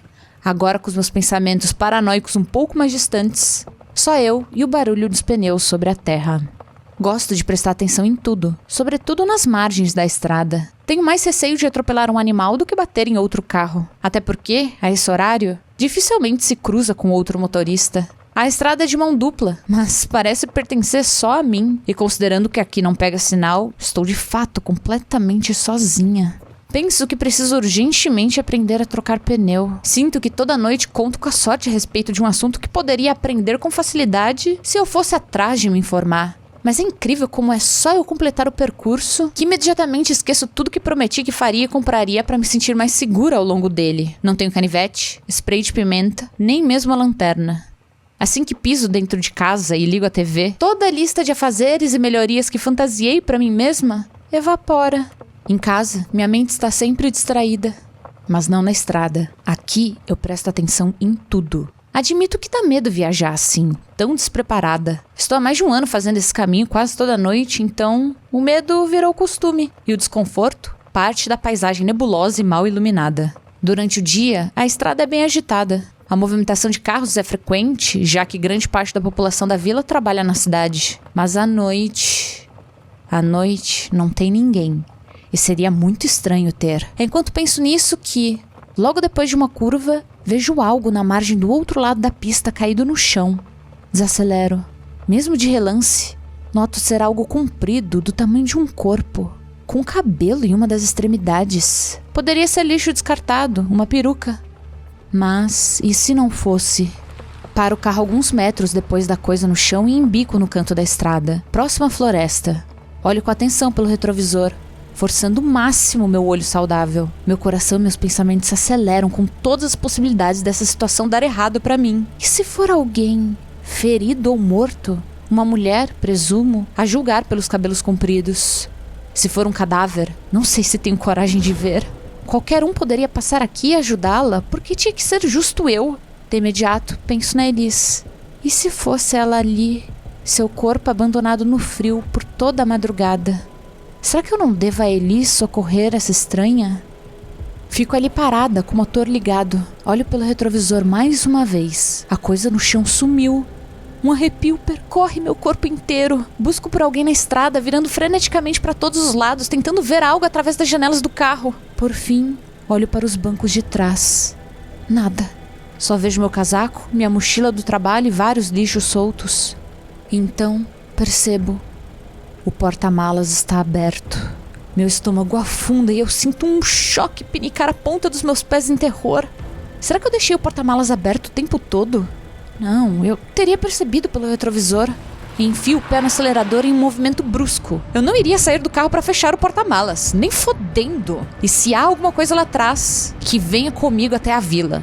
agora com os meus pensamentos paranoicos um pouco mais distantes, só eu e o barulho dos pneus sobre a terra. Gosto de prestar atenção em tudo, sobretudo nas margens da estrada. Tenho mais receio de atropelar um animal do que bater em outro carro, até porque, a esse horário, dificilmente se cruza com outro motorista. A estrada é de mão dupla, mas parece pertencer só a mim, e considerando que aqui não pega sinal, estou de fato completamente sozinha. Penso que preciso urgentemente aprender a trocar pneu. Sinto que toda noite conto com a sorte a respeito de um assunto que poderia aprender com facilidade se eu fosse atrás de me informar. Mas é incrível como é só eu completar o percurso que imediatamente esqueço tudo que prometi que faria e compraria para me sentir mais segura ao longo dele. Não tenho canivete, spray de pimenta, nem mesmo a lanterna. Assim que piso dentro de casa e ligo a TV, toda a lista de afazeres e melhorias que fantasiei para mim mesma evapora. Em casa, minha mente está sempre distraída. Mas não na estrada. Aqui eu presto atenção em tudo. Admito que dá medo viajar assim, tão despreparada. Estou há mais de um ano fazendo esse caminho quase toda noite, então o medo virou costume. E o desconforto, parte da paisagem nebulosa e mal iluminada. Durante o dia, a estrada é bem agitada. A movimentação de carros é frequente, já que grande parte da população da vila trabalha na cidade. Mas à noite não tem ninguém. E seria muito estranho ter. É enquanto penso nisso que, logo depois de uma curva, vejo algo na margem do outro lado da pista caído no chão. Desacelero. Mesmo de relance, noto ser algo comprido do tamanho de um corpo, com cabelo em uma das extremidades. Poderia ser lixo descartado, uma peruca. Mas, e se não fosse? Paro o carro alguns metros depois da coisa no chão e embico no canto da estrada, próximo à floresta. Olho com atenção pelo retrovisor, forçando o máximo meu olho saudável. Meu coração e meus pensamentos se aceleram com todas as possibilidades dessa situação dar errado pra mim. E se for alguém ferido ou morto? Uma mulher, presumo, a julgar pelos cabelos compridos. Se for um cadáver, não sei se tenho coragem de ver. Qualquer um poderia passar aqui e ajudá-la, porque tinha que ser justo eu. De imediato, penso na Elis. E se fosse ela ali, seu corpo abandonado no frio por toda a madrugada? Será que eu não devo a Elis socorrer essa estranha? Fico ali parada, com o motor ligado. Olho pelo retrovisor mais uma vez. A coisa no chão sumiu. Um arrepio percorre meu corpo inteiro. Busco por alguém na estrada, virando freneticamente para todos os lados, tentando ver algo através das janelas do carro. Por fim, olho para os bancos de trás. Nada. Só vejo meu casaco, minha mochila do trabalho e vários lixos soltos. Então, percebo. O porta-malas está aberto. Meu estômago afunda e eu sinto um choque pinicar a ponta dos meus pés em terror. Será que eu deixei o porta-malas aberto o tempo todo? Não, eu teria percebido pelo retrovisor. Enfio o pé no acelerador em um movimento brusco. Eu não iria sair do carro para fechar o porta-malas, nem fodendo. E se há alguma coisa lá atrás, que venha comigo até a vila.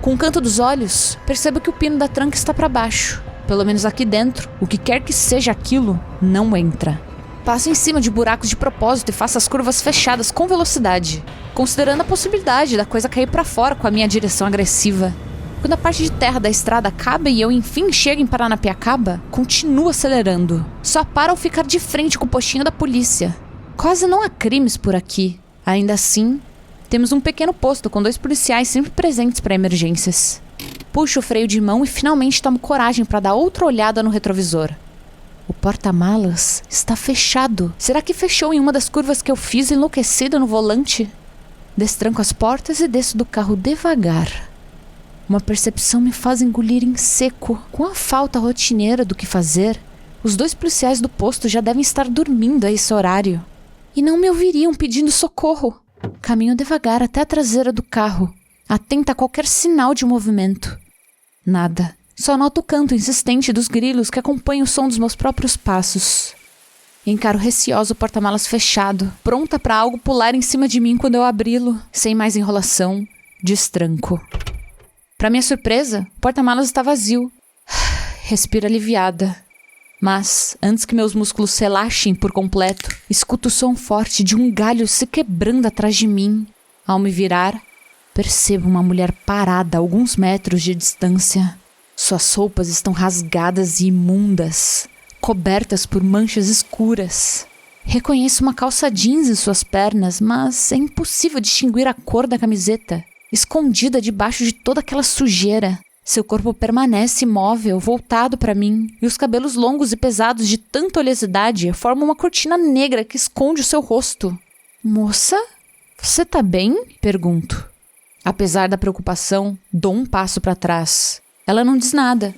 Com o canto dos olhos, percebo que o pino da tranca está para baixo. Pelo menos aqui dentro, o que quer que seja aquilo, não entra. Passo em cima de buracos de propósito e faço as curvas fechadas com velocidade, considerando a possibilidade da coisa cair para fora com a minha direção agressiva. Quando a parte de terra da estrada acaba e eu enfim chego em Paranapiacaba, continuo acelerando. Só para ao ficar de frente com o postinho da polícia. Quase não há crimes por aqui. Ainda assim, temos um pequeno posto com 2 policiais sempre presentes para emergências. Puxo o freio de mão e finalmente tomo coragem para dar outra olhada no retrovisor. O porta-malas está fechado. Será que fechou em uma das curvas que eu fiz enlouquecida no volante? Destranco as portas e desço do carro devagar. Uma percepção me faz engolir em seco. Com a falta rotineira do que fazer, os 2 policiais do posto já devem estar dormindo a esse horário. E não me ouviriam pedindo socorro. Caminho devagar até a traseira do carro, atenta a qualquer sinal de movimento. Nada. Só noto o canto insistente dos grilos que acompanham o som dos meus próprios passos. Encaro receoso o porta-malas fechado, pronta para algo pular em cima de mim quando eu abri-lo. Sem mais enrolação, destranco. Para minha surpresa, o porta-malas está vazio. Respiro aliviada. Mas, antes que meus músculos se relaxem por completo, escuto o som forte de um galho se quebrando atrás de mim. Ao me virar, percebo uma mulher parada a alguns metros de distância. Suas roupas estão rasgadas e imundas, cobertas por manchas escuras. Reconheço uma calça jeans em suas pernas, mas é impossível distinguir a cor da camiseta, escondida debaixo de toda aquela sujeira. Seu corpo permanece imóvel, voltado para mim, e os cabelos longos e pesados de tanta oleosidade formam uma cortina negra que esconde o seu rosto. Moça, você tá bem? Pergunto. Apesar da preocupação, dou um passo para trás. Ela não diz nada.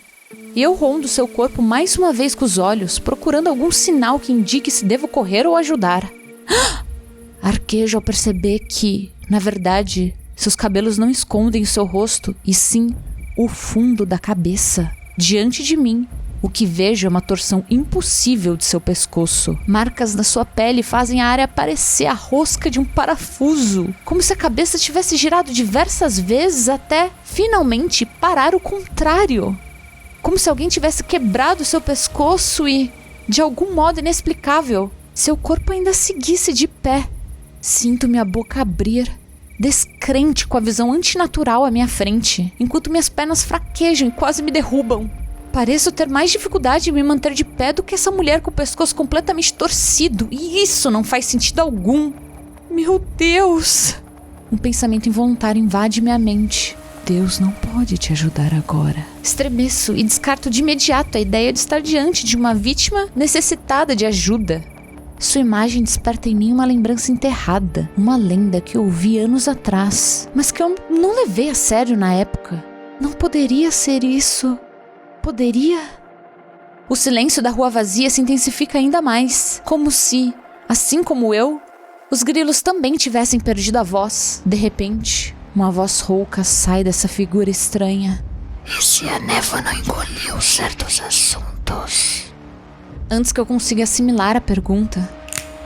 E eu rondo seu corpo mais uma vez com os olhos, procurando algum sinal que indique se devo correr ou ajudar. Arquejo ao perceber que, na verdade, seus cabelos não escondem o seu rosto, e sim o fundo da cabeça. Diante de mim, O que vejo é uma torção impossível de seu pescoço. Marcas na sua pele fazem a área parecer a rosca de um parafuso, como se a cabeça tivesse girado diversas vezes até, finalmente, parar o contrário. Como se alguém tivesse quebrado seu pescoço e, de algum modo inexplicável, seu corpo ainda seguisse de pé. Sinto minha boca abrir, descrente com a visão antinatural à minha frente, enquanto minhas pernas fraquejam e quase me derrubam. Pareço ter mais dificuldade em me manter de pé do que essa mulher com o pescoço completamente torcido, e isso não faz sentido algum. Meu Deus! Um pensamento involuntário invade minha mente. Deus não pode te ajudar agora. Estremeço e descarto de imediato a ideia de estar diante de uma vítima necessitada de ajuda. Sua imagem desperta em mim uma lembrança enterrada, uma lenda que ouvi anos atrás, mas que eu não levei a sério na época. Não poderia ser isso. Poderia? O silêncio da rua vazia se intensifica ainda mais, como se, assim como eu, os grilos também tivessem perdido a voz. De repente, uma voz rouca sai dessa figura estranha. E se a névoa não engoliu certos assuntos? Antes que eu consiga assimilar a pergunta,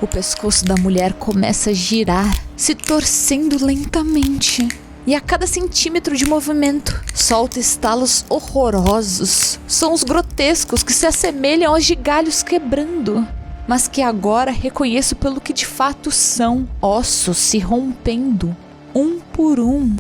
o pescoço da mulher começa a girar, se torcendo lentamente. E a cada centímetro de movimento, solta estalos horrorosos, sons grotescos que se assemelham aos de galhos quebrando, mas que agora reconheço pelo que de fato são: ossos se rompendo, um por um.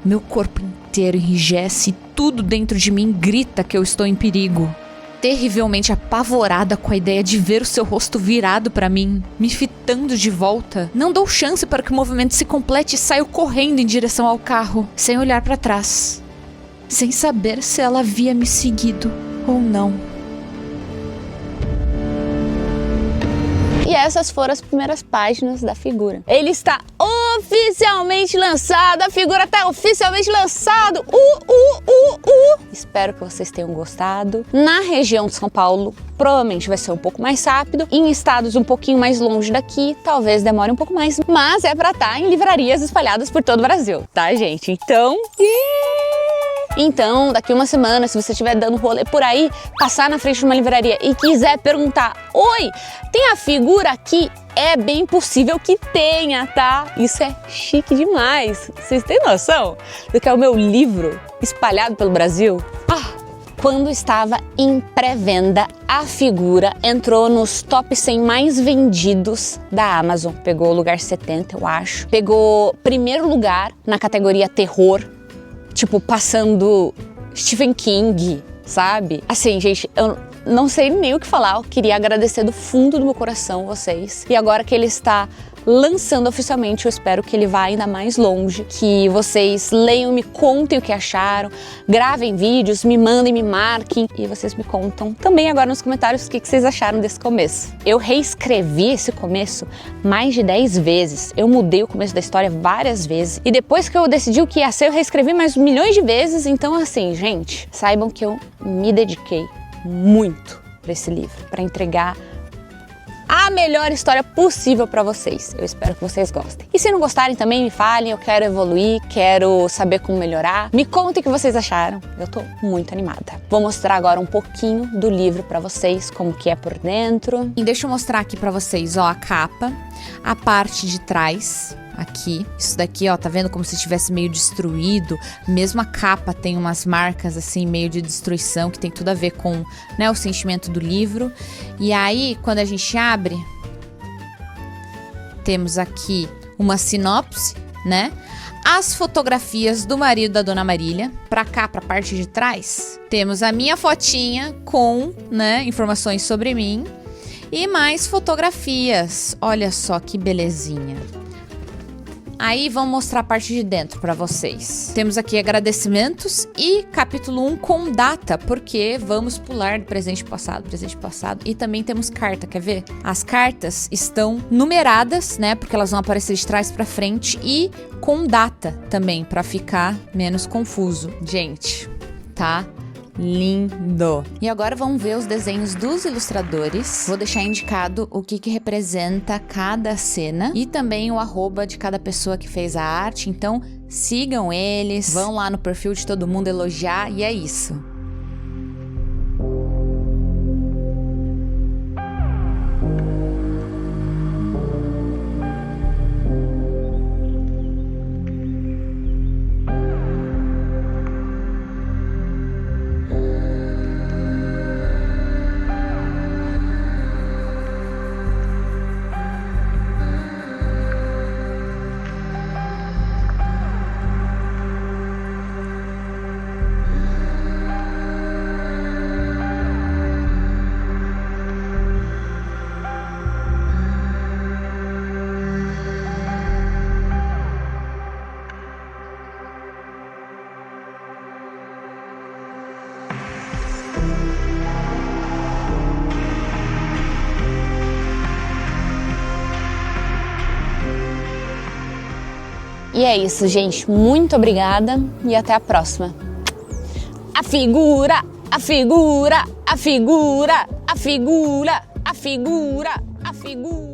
Meu corpo inteiro enrijece e tudo dentro de mim grita que eu estou em perigo. Terrivelmente apavorada com a ideia de ver o seu rosto virado para mim, me fitando de volta, não dou chance para que o movimento se complete e saio correndo em direção ao carro, sem olhar para trás, sem saber se ela havia me seguido ou não. E essas foram as primeiras páginas da figura. Ele está oficialmente lançado, a figura está oficialmente lançado. Espero que vocês tenham gostado. Na região de São Paulo, provavelmente vai ser um pouco mais rápido. Em estados um pouquinho mais longe daqui, talvez demore um pouco mais. Mas é pra estar em livrarias espalhadas por todo o Brasil, tá, gente? Então, daqui uma semana, se você estiver dando rolê por aí, passar na frente de uma livraria e quiser perguntar: oi, tem a figura aqui? É bem possível que tenha, tá? Isso é chique demais. Vocês têm noção do que é o meu livro espalhado pelo Brasil? Quando estava em pré-venda, a figura entrou nos top 100 mais vendidos da Amazon. Pegou o lugar 70, eu acho. Pegou primeiro lugar na categoria terror. Tipo, passando Stephen King, sabe? Assim, gente, eu não sei nem o que falar. Eu queria agradecer do fundo do meu coração vocês. E agora que ele está lançando oficialmente, eu espero que ele vá ainda mais longe. Que vocês leiam, me contem o que acharam. Gravem vídeos, me mandem, me marquem. E vocês me contam também agora nos comentários o que vocês acharam desse começo. Eu reescrevi esse começo mais de 10 vezes. Eu mudei o começo da história várias vezes. E depois que eu decidi o que ia ser, eu reescrevi mais milhões de vezes. Então, assim, gente, saibam que eu me dediquei muito para esse livro, para entregar a melhor história possível para vocês. Eu espero que vocês gostem. E se não gostarem também, me falem. Eu quero evoluir, quero saber como melhorar. Me contem o que vocês acharam. Eu tô muito animada. Vou mostrar agora um pouquinho do livro para vocês, como que é por dentro. E deixa eu mostrar aqui para vocês, ó, a capa, a parte de trás. Aqui, isso daqui, ó, tá vendo como se tivesse meio destruído. Mesmo a capa tem umas marcas assim, meio de destruição, que tem tudo a ver com, né, o sentimento do livro. E aí, quando a gente abre, temos aqui uma sinopse, né? As fotografias do marido da Dona Marília. Pra cá, pra parte de trás, temos a minha fotinha com, né, informações sobre mim. E mais fotografias. Olha só que belezinha. Aí vamos mostrar a parte de dentro para vocês. Temos aqui agradecimentos e capítulo 1 com data, porque vamos pular do presente passado. E também temos carta, quer ver? As cartas estão numeradas, né? Porque elas vão aparecer de trás para frente e com data também, para ficar menos confuso. Gente, tá? Lindo! E agora vamos ver os desenhos dos ilustradores. Vou deixar indicado o que representa cada cena e também o @ de cada pessoa que fez a arte. Então sigam eles, vão lá no perfil de todo mundo elogiar e é isso. E é isso, gente. Muito obrigada e até a próxima. A figura, a figura, a figura, a figura, a figura, a figura.